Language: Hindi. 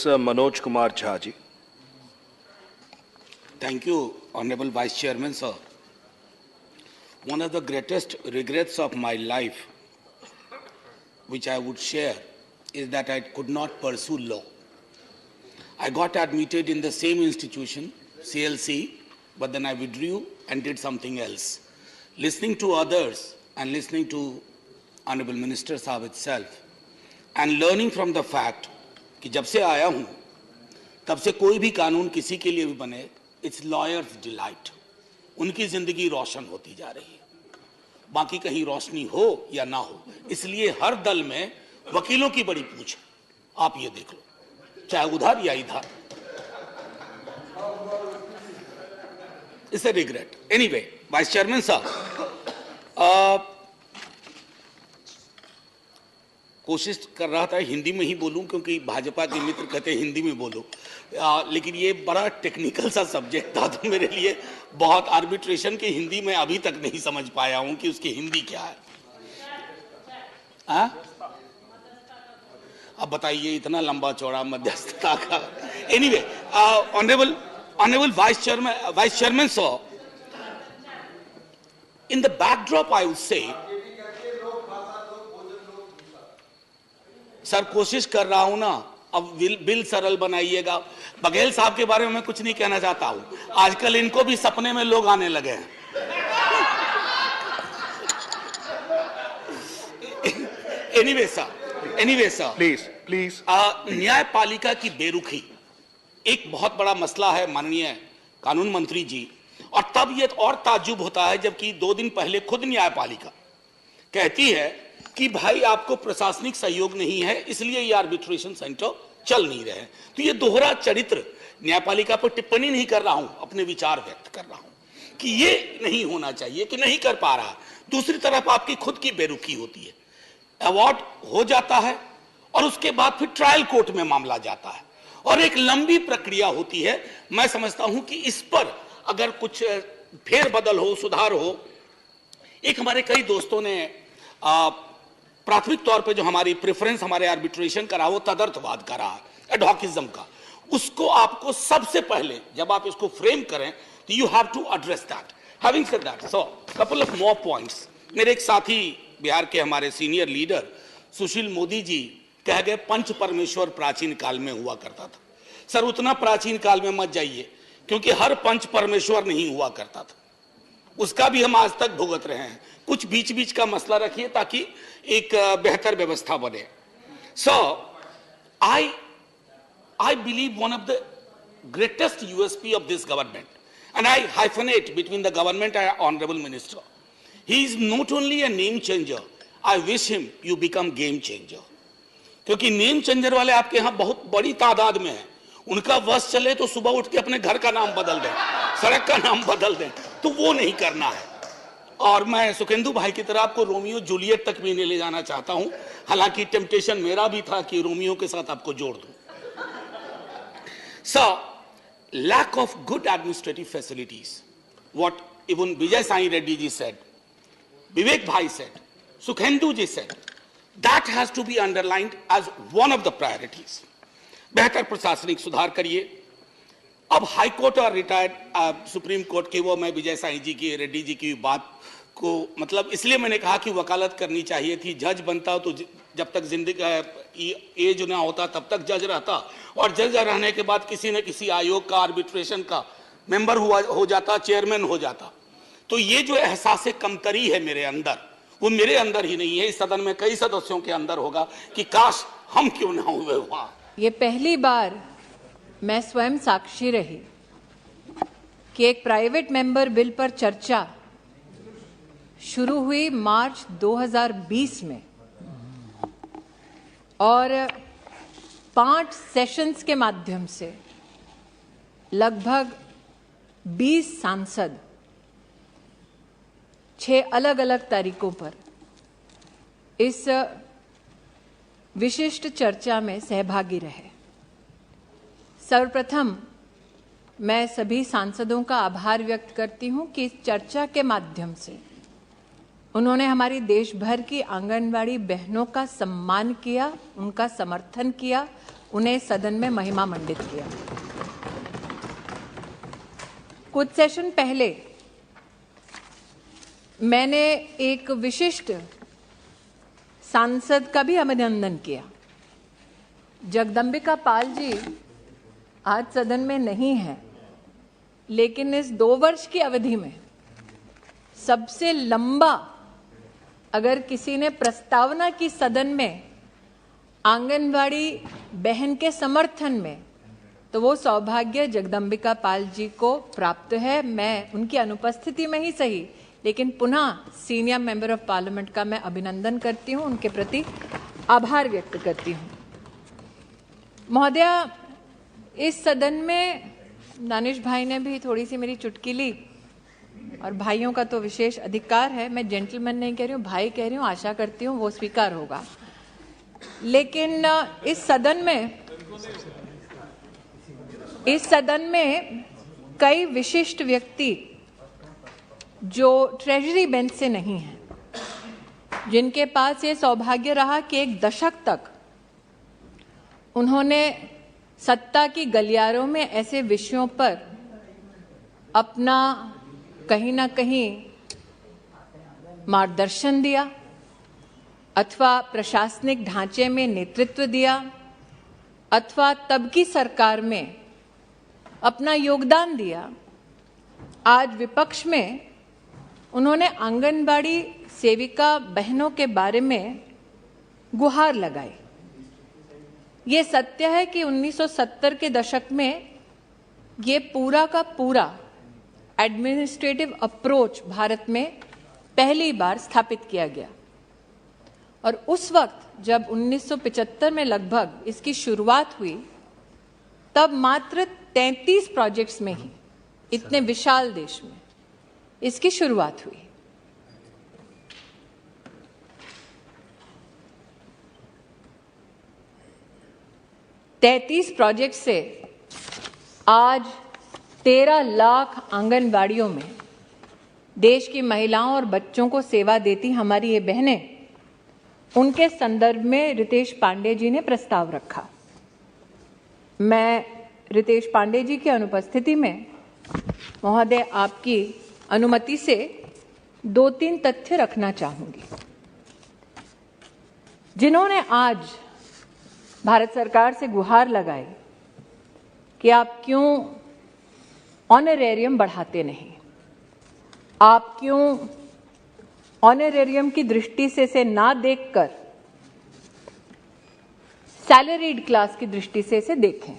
Professor Manoj Kumar Jha ji. Thank you, Honorable Vice Chairman, sir. One of the greatest regrets of my life, which I would share, is that I could not pursue law. I got admitted in the same institution, CLC, but then I withdrew and did something else. Listening to others and listening to Honorable Minister Saab itself, and learning from the fact कि जब से आया हूं तब से कोई भी कानून किसी के लिए भी बने, इट्स लॉयर्स डिलाइट, उनकी जिंदगी रोशन होती जा रही है, बाकी कहीं रोशनी हो या ना हो, इसलिए हर दल में वकीलों की बड़ी पूछ है। आप ये देख लो, चाहे उधर या इधर। It's a regret. Anyway, vice chairman साहब, कोशिश कर रहा था हिंदी में ही बोलूं क्योंकि भाजपा के मित्र कहते हैं हिंदी में बोलो, लेकिन ये बड़ा टेक्निकल सा सब्जेक्ट था तो मेरे लिए बहुत, आर्बिट्रेशन की हिंदी में अभी तक नहीं समझ पाया हूं कि उसकी हिंदी क्या है। अब बताइए, इतना लंबा चौड़ा मध्यस्थता का। Anyway, honourable vice chairman sir, in the backdrop I would say, sir कोशिश कर रहा हूं ना, अब बिल सरल बनाइएगा। बघेल साहब के बारे में मैं कुछ नहीं कहना चाहता हूं, आजकल इनको भी सपने में लोग आने लगे हैं। एनीवे सर, प्लीज न्यायपालिका की बेरुखी एक बहुत बड़ा मसला है माननीय कानून मंत्री जी, और तब ये और ताज्जुब होता है जबकि 2 दिन पहले खुद न्यायपालिका कहती है कि भाई आपको प्रशासनिक सहयोग नहीं है, इसलिए ये आर्बिट्रेशन सेंटर चल नहीं रहे। तो ये दोहरा चरित्र, न्यायपालिका पर टिप्पणी नहीं कर रहा हूं, अपने विचार व्यक्त कर रहा हूं कि ये नहीं होना चाहिए कि नहीं कर पा रहा। दूसरी तरफ आपकी खुद की बेरुखी होती है, अवार्ड हो जाता है और उसके बाद फिर ट्रायल कोर्ट में मामला जाता है और एक लंबी प्रक्रिया होती है। मैं समझता हूं कि इस पर अगर कुछ फेरबदल हो, सुधार हो। एक हमारे कई दोस्तों ने प्राथमिक तौर पे जो हमारी प्रेफरेंस हमारे आर्बिट्रेशन का रहा वो तदर्थवाद का रहा, एडहॉकिज्म का, उसको आपको सबसे पहले जब आप इसको फ्रेम करें तो you have to address that. Having said that, so couple of more points. मेरे एक साथी बिहार के हमारे सीनियर लीडर सुशील मोदी जी कह गए पंच परमेश्वर प्राचीन काल में हुआ करता था। सर उतना प्राचीन काल में मत जाइए क्योंकि हर पंच परमेश्वर नहीं हुआ करता था, उसका भी हम आज तक भुगत रहे हैं। कुछ बीच बीच का मसला रखिए ताकि एक बेहतर व्यवस्था बने। So I believe one of the greatest USP of this government, and I hyphenate between the government and honourable minister, he is not only a name changer, I wish him you become game changer. क्योंकि नेम चेंजर वाले आपके यहां बहुत बड़ी तादाद में है, उनका वश चले तो सुबह उठ के अपने घर का नाम बदल दें, सड़क का नाम बदल दें, तो वो नहीं करना है। और मैं सुखेंदु भाई की तरह आपको रोमियो जूलियट तक भी नहीं ले जाना चाहता हूं, हालांकि टेम्पटेशन मेरा भी था कि रोमियो के साथ आपको जोड़ दूं। So lack of good administrative facilities, what even Vijay Sai Reddy ji said, Vivek bhai said, Sukhendu ji said, that has to be underlined as one of the priorities. बेहतर प्रशासनिक सुधार करिए। अब हाई कोर्ट और रिटायर्ड सुप्रीम कोर्ट के, वो मैं विजय साई जी की, रेड्डी जी की बात को मतलब इसलिए मैंने कहा कि वकालत करनी चाहिए थी। जज बनता तो जब तक जिंदगी एज ना होता तब तक जज रहता, और जज रहने के बाद किसी न किसी आयोग का, आर्बिट्रेशन का मेंबर हो जाता, चेयरमैन हो जाता। तो ये जो एहसास कमतरी है मेरे अंदर, वो मेरे अंदर ही नहीं है, इस सदन में कई सदस्यों के अंदर होगा कि काश हम क्यों ना हुए वहां। ये पहली बार मैं स्वयं साक्षी रही कि एक प्राइवेट मेंबर बिल पर चर्चा शुरू हुई मार्च 2020 में और 5 सेशंस के माध्यम से लगभग 20 सांसद 6 अलग अलग तारीखों पर इस विशिष्ट चर्चा में सहभागी रहे। सर्वप्रथम मैं सभी सांसदों का आभार व्यक्त करती हूं कि इस चर्चा के माध्यम से उन्होंने हमारी देश भर की आंगनवाड़ी बहनों का सम्मान किया, उनका समर्थन किया, उन्हें सदन में महिमा मंडित किया। कुछ सेशन पहले मैंने एक विशिष्ट सांसद का भी अभिनंदन किया। जगदम्बिका पाल जी आज सदन में नहीं है, लेकिन इस 2 वर्ष की अवधि में सबसे लंबा अगर किसी ने प्रस्तावना की सदन में आंगनवाड़ी बहन के समर्थन में, तो वो सौभाग्य जगदम्बिका पाल जी को प्राप्त है। मैं उनकी अनुपस्थिति में ही सही, लेकिन पुनः सीनियर मेंबर ऑफ पार्लियामेंट का मैं अभिनंदन करती हूं, उनके प्रति आभार व्यक्त करती हूं। महोदया, इस सदन में दानिश भाई ने भी थोड़ी सी मेरी चुटकी ली, और भाइयों का तो विशेष अधिकार है, मैं जेंटलमैन नहीं कह रही हूँ, भाई कह रही हूँ, आशा करती हूँ वो स्वीकार होगा। लेकिन इस सदन में कई विशिष्ट व्यक्ति जो ट्रेजरी बेंच से नहीं हैं, जिनके पास ये सौभाग्य रहा कि 1 दशक तक उन्होंने सत्ता की गलियारों में ऐसे विषयों पर अपना कहीं ना कहीं मार्गदर्शन दिया अथवा प्रशासनिक ढांचे में नेतृत्व दिया अथवा तब की सरकार में अपना योगदान दिया। आज विपक्ष में उन्होंने आंगनबाड़ी सेविका बहनों के बारे में गुहार लगाई। ये सत्य है कि 1970 के दशक में ये पूरा का पूरा एडमिनिस्ट्रेटिव अप्रोच भारत में पहली बार स्थापित किया गया, और उस वक्त जब 1975 में लगभग इसकी शुरुआत हुई, तब मात्र 33 प्रोजेक्ट्स में ही इतने विशाल देश में इसकी शुरुआत हुई। प्रोजेक्ट से आज 13 लाख आंगनवाड़ियों में देश की महिलाओं और बच्चों को सेवा देती हमारी ये बहनें, उनके संदर्भ में रितेश पांडे जी ने प्रस्ताव रखा। मैं रितेश पांडे जी की अनुपस्थिति में महोदय आपकी अनुमति से 2-3 तथ्य रखना चाहूंगी, जिन्होंने आज भारत सरकार से गुहार लगाई कि आप क्यों ऑनरेरियम बढ़ाते नहीं, आप क्यों ऑनरेरियम की दृष्टि से इसे ना देखकर सैलरीड क्लास की दृष्टि से इसे देखें।